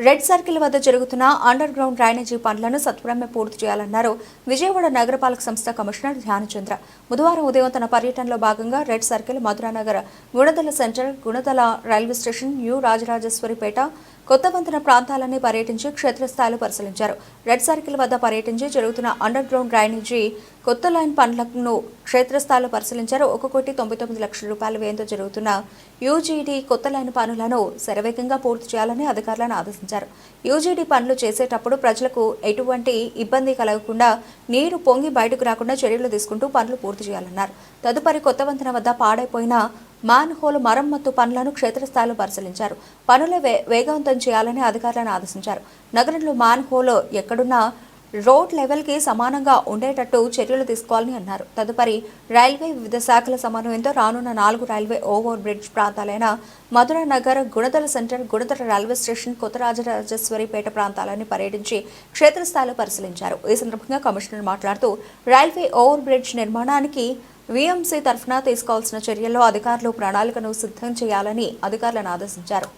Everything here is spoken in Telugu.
రెడ్ సర్కిల్ వద్ద జరుగుతున్న అండర్ గ్రౌండ్ డ్రైనేజీ పనులను సత్వరమే పూర్తి చేయాలన్నారు విజయవాడ నగరపాలక సంస్థ కమిషనర్ ధ్యానచంద్ర. బుధవారం ఉదయం తన పర్యటనలో భాగంగా red circle, Madhuranagar, Gunadala centre, Gunadala railway station, you Rajarajeswaripeta, కొత్త వంతెన ప్రాంతాలన్నీ పర్యటించి క్షేత్రస్థాయిలో పరిశీలించారు. రెడ్ సర్కిల్ వద్ద పర్యటించి జరుగుతున్న అండర్ గ్రౌండ్ డ్రైనేజీ కొత్త లైన్ పనులను క్షేత్రస్థాయిలో పరిశీలించారు. 1,99 లక్షల రూపాయల వ్యయంతో జరుగుతున్న యూజీడీ కొత్త లైన్ పనులను శరవేగంగా పూర్తి చేయాలని అధికారులను ఆదేశించారు. యూజీడీ పనులు చేసేటప్పుడు ప్రజలకు ఎటువంటి ఇబ్బంది కలగకుండా నీరు పొంగి బయటకు రాకుండా చర్యలు తీసుకుంటూ పనులు పూర్తి చేయాలన్నారు. తదుపరి కొత్త వంతెన వద్ద పాడైపోయిన మ్యాన్ హోల్ మరమ్మత్తు పనులను క్షేత్రస్థాయిలో పరిశీలించారు. పనులు వేగవంతం చేయాలని అధికారులను ఆదేశించారు. నగరంలో మ్యాన్ హోల్ ఎక్కడున్నా రోడ్ లెవెల్కి సమానంగా ఉండేటట్టు చర్యలు తీసుకోవాలని అన్నారు. తదుపరి రైల్వే వివిధ శాఖల సమన్వయంతో రానున్న 4 రైల్వే ఓవర్ బ్రిడ్జ్ ప్రాంతాలైన Madhuranagar, Gunadala centre, Gunadala railway station, కొత్త రాజరాజేశ్వరిపేట ప్రాంతాలని పర్యటించి క్షేత్రస్థాయిలో పరిశీలించారు. ఈ సందర్భంగా కమిషనర్ మాట్లాడుతూ రైల్వే ఓవర్ బ్రిడ్జ్ నిర్మాణానికి వీఎంసీ తరఫున తీసుకోవాల్సిన చర్యల్లో అధికారులు ప్రణాళికను సిద్ధం చేయాలని అధికారులను ఆదేశించారు.